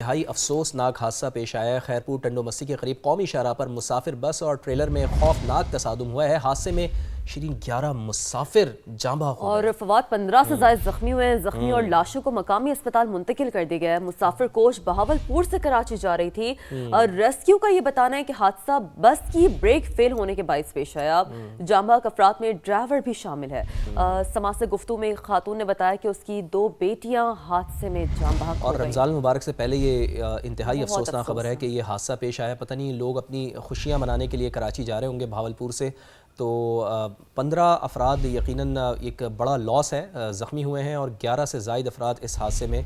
انتہائی افسوسناک حادثہ پیش آیا ہے۔ خیرپور ٹنڈو مستی کے قریب قومی شاہراہ پر مسافر بس اور ٹریلر میں خوفناک تصادم ہوا ہے۔ حادثے میں شیرین 11 مسافر جاں بحق ہوئے اور فواد 15 سے زائد زخمی ہوئے ہیں۔ زخمی اور لاشوں کو مقامی اسپتال منتقل کر دیا گیا ہے۔ مسافر کوچ بہاولپور سے کراچی جا رہی تھی اور ریسکیو کا یہ بتانا ہے کہ حادثہ بس کی بریک فیل ہونے کے باعث پیش آیا۔ جاں بحق افراد میں ڈرائیور بھی شامل ہے۔ سماع سے گفتگو میں خاتون نے بتایا کہ اس کی 2 بیٹیاں حادثے میں جاں بحق ہو اور گئیں۔ رمضان المبارک سے پہلے یہ انتہائی افسوسناک خبر ہے کہ یہ حادثہ پیش آیا۔ پتہ نہیں لوگ اپنی خوشیاں منانے کے لیے کراچی جا رہے ہوں گے بہاولپور سے، تو 15 افراد یقیناً ایک بڑا لاس ہے، زخمی ہوئے ہیں، اور 11 سے زائد افراد اس حادثے میں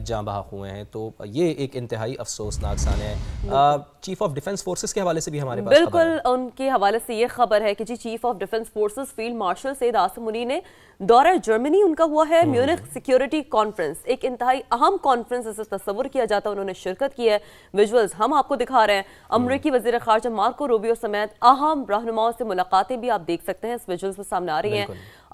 جاں بحق ہوئے ہیں۔ تو یہ ایک انتہائی افسوسناک سانحہ ہے۔ چیف آف ڈیفنس فورسز کے حوالے سے بھی ہمارے پاس بالکل ان کے حوالے سے یہ خبر ہے کہ chief of defence forces field marshal Syed Asim Munir نے دورہ جرمنی ان کا ہوا ہے۔ میونخ سیکیورٹی کانفرنس ایک انتہائی اہم کانفرنس اسے تصور کیا جاتا ہے، انہوں نے شرکت کی ہے۔ ویژولز ہم آپ کو دکھا رہے ہیں۔ امریکی وزیر خارجہ مارکو روبیو سمیت اہم رہنماؤں سے ملاقاتیں بھی آپ دیکھ سکتے ہیں اس ویژولز میں سامنے آ رہی ہیں۔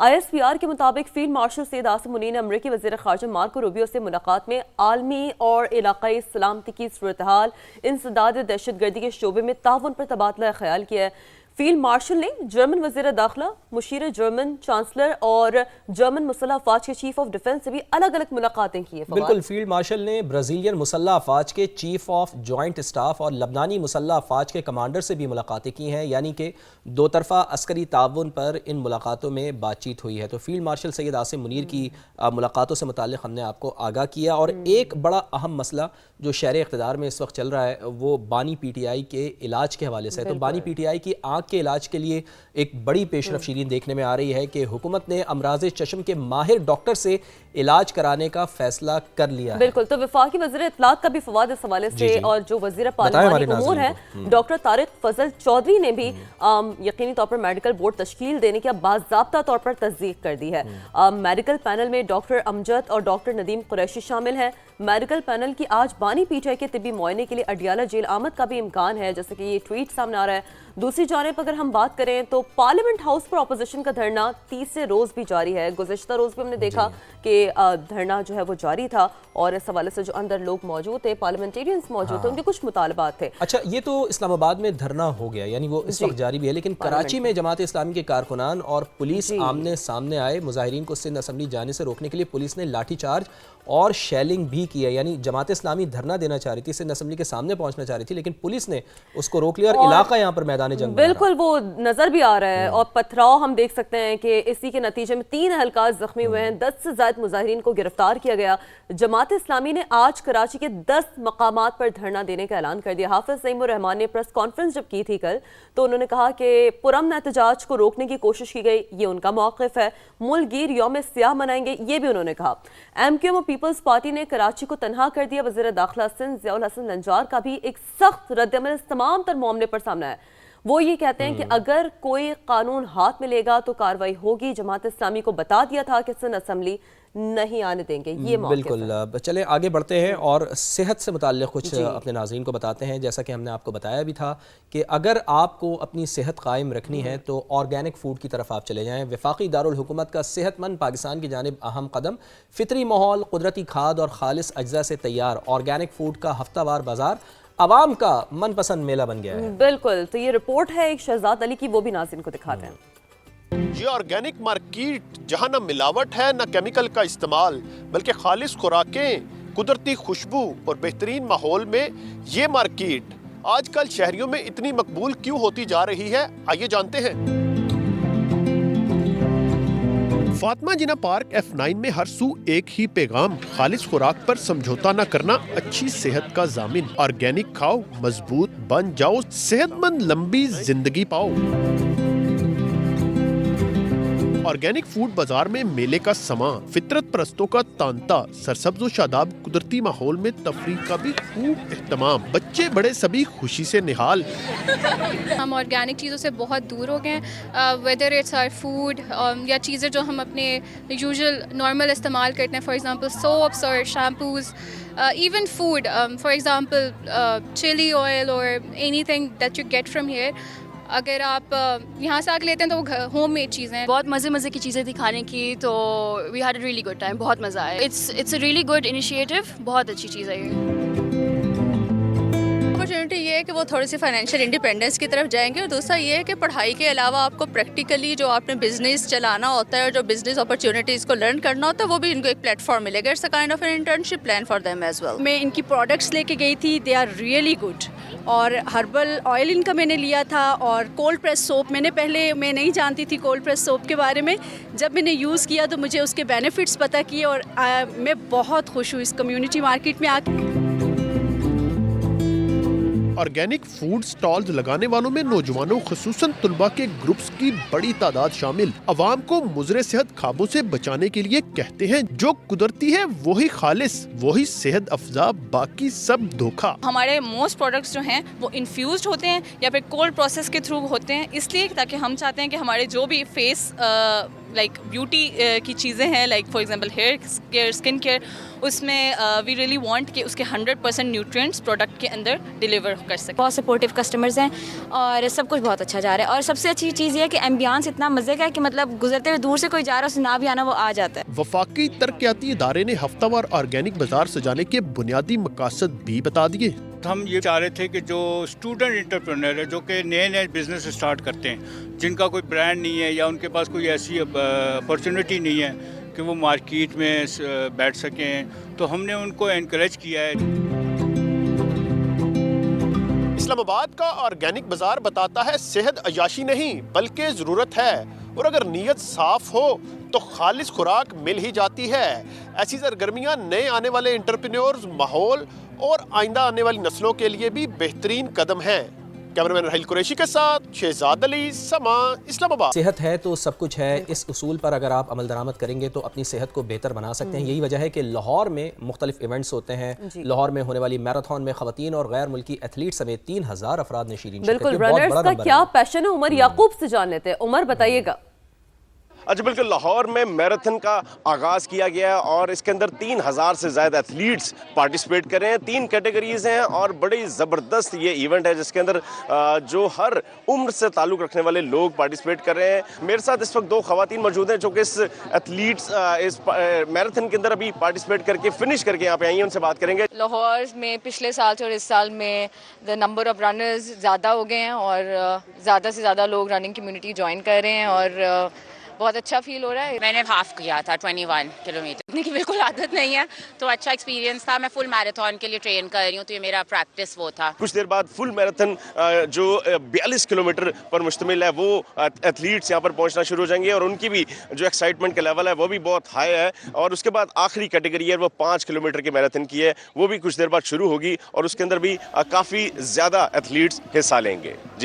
ISPR کے مطابق فیلڈ مارشل سید عاصم منی نے امریکی وزیر خارجہ مارکو روبیو سے ملاقات میں عالمی اور علاقائی سلامتی کی صورتحال، انسداد دہشت گردی کے شعبے میں تعاون پر تبادلہ خیال کیا ہے۔ فیلڈ مارشل نے جرمن وزیر داخلہ، مشیر جرمن چانسلر اور جرمن مسلح افواج کے چیف آف ڈیفنس سے بھی الگ الگ ملاقاتیں کی ہیں۔ بالکل، فیلڈ مارشل نے برازیلین مسلح افواج کے چیف آف جوائنٹ اسٹاف اور لبنانی مسلح افواج کے کمانڈر سے بھی ملاقاتیں کی ہیں، یعنی کہ 2 طرفہ عسکری تعاون پر ان ملاقاتوں میں بات چیت ہوئی ہے۔ تو فیلڈ مارشل سید عاصم منیر کی ملاقاتوں سے متعلق ہم نے آپ کو آگاہ کیا۔ اور ایک بڑا اہم مسئلہ جو شہر اقتدار میں اس وقت چل رہا ہے وہ بانی پی ٹی آئی کے علاج کے حوالے سے ہے۔ تو بانی پی ٹی آئی کی آنکھ کے علاج کے لیے ایک بڑی پیش رفت شیرین دیکھنے میں آ رہی ہے کہ حکومت نے امراض چشم کے ماہر ڈاکٹر سے علاج کرانے کا فیصلہ کر لیا ہے۔ بالکل، تو وفاقی وزیر اطلاعات کا بھی فواد اس حوالے سے اور جو وزیر پارلیمانی امور ہے ڈاکٹر طارق فضل چودھری نے بھی یقینی طور پر میڈیکل بورڈ تشکیل دینے کی باضابطہ طور پر تصدیق کر دی ہے۔ میڈیکل پینل میں ڈاکٹر امجد اور ڈاکٹر ندیم قریشی شامل ہیں۔ میڈیکل پینل کی آج بانی پی ٹی آئی کے طبی معائنے کے لیے اڈیالہ جیل آمد کا بھی امکان ہے، جیسے کہ یہ ٹویٹ سامنے آ رہا ہے۔ دوسری جانب اگر ہم بات کریں تو پارلیمنٹ ہاؤس پر اپوزیشن کا دھرنا تیسرے روز بھی جاری ہے۔ گزشتہ روز بھی ہم نے دیکھا کہ دھرنا جو ہے وہ جاری تھا، اور اس حوالے سے جو اندر لوگ موجود تھے، پارلیمنٹیرینز موجود تھے، ان کے کچھ مطالبات تھے۔ اچھا، یہ تو اسلام آباد میں دھرنا ہو گیا، یعنی وہ اس وقت جاری بھی ہے، لیکن کراچی میں جماعت اسلامی کے کارکنان اور پولیس آمنے سامنے آئے۔ مظاہرین کو سندھ اسمبلی جانے سے روکنے کے لیے پولیس نے لاٹھی چارج اور شیلنگ بھی کی ہے، یعنی جماعت اسلامی دھرنا دینا چاہ رہی تھی، سندھ اسمبلی کے سامنے پہنچنا چاہ رہی تھی، لیکن پولیس نے اس کو روک لیا اور علاقہ یہاں پر میدان جنگ بالکل وہ نظر بھی آ رہا ہے۔ اور پتھراؤ ہم دیکھ سکتے ہیں کہ اسی کے نتیجے میں 3 اہلکار زخمی ہوئے ہیں، 10 سے زائد مظاہرین کو گرفتار کیا گیا۔ جماعت اسلامی نے آج کراچی کے 10 مقامات پر دھرنا دینے کا اعلان کر دیا۔ حافظ نعیم الرحمان نے پریس کانفرنس جب کی تھی کل، تو انہوں نے کہا کہ پرامن احتجاج کو روکنے کی کوشش کی گئی، یہ ان کا موقف ہے۔ ملک گیر یوم سیاہ منائیں گے، یہ بھی انہوں نے کہا۔ MQM اور پیپلز پارٹی نے کراچی کو تنہا کر دیا۔ وزیر داخلہ سندھ ضیاء الحسن لنجار کا بھی ایک سخت رد عمل اس تمام تر معاملے پر سامنے ہے۔ وہ یہ کہتے ہیں کہ اگر کوئی قانون ہاتھ میں لے گا تو کارروائی ہوگی۔ جماعت اسلامی کو بتا دیا تھا کہ سندھ اسمبلی نہیں آنے دیں گے، یہ موقف ہے۔ بالکل، چلیں آگے بڑھتے ہیں اور صحت سے متعلق کچھ اپنے ناظرین کو بتاتے ہیں۔ جیسا کہ ہم نے آپ کو بتایا بھی تھا کہ اگر آپ کو اپنی صحت قائم رکھنی ہے تو آرگینک فوڈ کی طرف آپ چلے جائیں۔ وفاقی دارالحکومت کا صحت مند پاکستان کی جانب اہم قدم، فطری ماحول، قدرتی کھاد اور خالص اجزاء سے تیار آرگینک فوڈ کا ہفتہ وار بازار عوام کا من پسند میلہ بن گیا ہے۔ بالکل، تو یہ رپورٹ ہے ایک شہزاد علی کی، وہ بھی ناظرین کو دکھاتے ہیں۔ یہ آرگینک مارکیٹ جہاں نہ ملاوٹ ہے نہ کیمیکل کا استعمال، بلکہ خالص خوراکیں، قدرتی خوشبو اور بہترین ماحول میں یہ مارکیٹ آج کل شہریوں میں اتنی مقبول کیوں ہوتی جا رہی ہے، آئیے جانتے ہیں۔ فاطمہ جناح پارک F9 میں ہر سو ایک ہی پیغام، خالص خوراک پر سمجھوتا نہ کرنا، اچھی صحت کا ضامن، آرگینک کھاؤ، مضبوط بن جاؤ، صحت مند لمبی زندگی پاؤ۔ آرگینک فوڈ بازار میں میلے کا سماں، فطرت پرستوں کا تانتا، سرسبز و شاداب قدرتی ماحول میں تفریح کا بھی خوب اہتمام، بچے بڑے سبھی خوشی سے نہال۔ ہم آرگینک چیزوں سے بہت دور ہو گئے ہیں، ویدر اٹس آر فوڈ یا چیزیں جو ہم اپنے یوزول نارمل استعمال کرتے ہیں، فار ایگزامپل سوپس اور shampoos, even food, for example chilli oil اور anything that you get from here, اگر آپ یہاں سے آ کے لیتے ہیں تو وہ ہوم میڈ چیزیں ہیں۔ بہت مزے کی چیزیں تھی کھانے کی، تو we had a really good time, بہت مزہ آیا۔ It's a really good initiative, بہت اچھی چیز ہے یہ۔ ہے کہ وہ تھوڑی سی فائنینشیل انڈیپینڈنس کی طرف جائیں گے, اور دوسرا یہ ہے کہ پڑھائی کے علاوہ آپ کو پریکٹیکلی جو آپ نے بزنس چلانا ہوتا ہے اور جو بزنس اپرچونیٹیز کو لرن کرنا ہوتا ہے وہ بھی ان کو ایک پلیٹ فارم ملے گا. It's a kind of an internship plan for them as well. میں ان کی پروڈکٹس لے کے گئی تھی, دے آر ریئلی گڈ. اور ہربل آئل ان کا میں نے لیا تھا, اور کولڈ پریس سوپ میں نے پہلے میں نہیں جانتی تھی کولڈ پریس سوپ کے بارے میں. جب میں نے یوز کیا تو مجھے اس کے بینیفٹس پتہ کیے, اور میں بہت خوش ہوں اس کمیونٹی مارکیٹ میں آ کے. آرگینک فوڈ سٹالز لگانے والوں میں نوجوانوں خصوصاً طلباء کے گروپس کی بڑی تعداد شامل. عوام کو مضر صحت خوابوں سے بچانے کے لیے کہتے ہیں جو قدرتی ہے وہی خالص, وہی صحت افزا, باقی سب دھوکا. ہمارے موسٹ پروڈکٹس جو ہیں وہ انفیوزڈ ہوتے ہیں یا پھر کولڈ پروسیس کے تھرو ہوتے ہیں, اس لیے تاکہ ہم چاہتے ہیں کہ ہمارے جو بھی فیس لائک بیوٹی کی چیزیں ہیں, like for example hair care, skin care, اس میں وی ریئلی وانٹ کہ اس کے 100% نیوٹرینٹس پروڈکٹ کے اندر ڈیلیور کر سکیں. بہت سپورٹیو کسٹمرز ہیں اور سب کچھ بہت اچھا جا رہا ہے. اور سب سے اچھی چیز یہ ہے کہ ایمبیانس اتنا مزے کا ہے کہ مطلب گزرتے ہوئے دور سے کوئی جا رہا ہے, اسے نہ بھی آنا وہ آ جاتا ہے. وفاقی ترقیاتی ادارے نے ہفتہ وار آرگینک بازار سجانے کے بنیادی مقاصد بھی بتا دیے. ہم یہ چاہ رہے تھے کہ جو اسٹوڈنٹ انٹرپرینر ہے جو کہ نئے بزنس اسٹارٹ کرتے ہیں, جن کا کوئی برانڈ نہیں ہے یا ان کے پاس کوئی ایسی اپرچونٹی نہیں ہے کہ وہ مارکیٹ میں بیٹھ سکیں, تو ہم نے ان کو انکریج کیا ہے. اسلام آباد کا آرگینک بازار بتاتا ہے صحت عیاشی نہیں بلکہ ضرورت ہے, اور اگر نیت صاف ہو تو خالص خوراک مل ہی جاتی ہے. ایسی سرگرمیاں نئے آنے والے انٹرپرینیورز, ماحول اور آئندہ آنے والی نسلوں کے لیے بھی بہترین قدم ہیں. کیمرامین راحیل قریشی کے ساتھ شہزاد علی, سما, اسلام آباد. صحت ہے تو سب کچھ ہے, اس اصول پر اگر آپ عمل درآمد کریں گے تو اپنی صحت کو بہتر بنا سکتے ہیں. یہی وجہ ہے کہ لاہور میں مختلف ایونٹس ہوتے ہیں. لاہور میں ہونے والی میراتھن میں خواتین اور غیر ملکی ایتھلیٹ سمیت 3000 افراد نے شرکت کی. بالکل, رنرز کا کیا پیشن ہے عمر یعقوب سے جان لیتے ہیں. عمر بتائیے گا. اچھا بالکل, لاہور میں میراتھن کا آغاز کیا گیا ہے اور اس کے اندر 3000 سے زائد ایتھلیٹس پارٹیسپیٹ کر رہے ہیں. 3 کیٹیگریز ہیں اور بڑی زبردست یہ ایونٹ ہے جس کے اندر جو ہر عمر سے تعلق رکھنے والے لوگ پارٹیسپیٹ کر رہے ہیں. میرے ساتھ اس وقت 2 خواتین موجود ہیں جو کہ اس ایتھلیٹس اس میراتھن کے اندر ابھی پارٹیسپیٹ کر کے فنش کر کے یہاں پہ آئی ہیں. ان سے بات کریں گے. لاہور میں پچھلے سال سے اور اس سال میں دا نمبر آف رنرز زیادہ ہو گئے ہیں اور زیادہ سے زیادہ لوگ رننگ کمیونٹی جوائن کر رہے ہیں اور بہت اچھا فیل ہو رہا ہے. میں نے ہاف کیا تھا 21 کلومیٹر, اتنی کی بالکل عادت نہیں ہے تو اچھا ایکسپیرینس تھا. میں فل میراتھن کے لیے ٹرین کر رہی ہوں تو یہ میرا پریکٹس وہ تھا. کچھ دیر بعد فل میراتھن جو 42 کلومیٹر پر مشتمل ہے وہ ایتھلیٹس یہاں پر پہنچنا شروع ہو جائیں گے اور ان کی بھی جو ایکسائٹمنٹ کا لیول ہے وہ بھی بہت ہائی ہے. اور اس کے بعد آخری کیٹیگری ہے وہ 5 کلومیٹر کی میراتھن کی ہے, وہ بھی کچھ دیر بعد شروع ہوگی اور اس کے اندر بھی کافی زیادہ ایتھلیٹس حصہ لیں گے. جی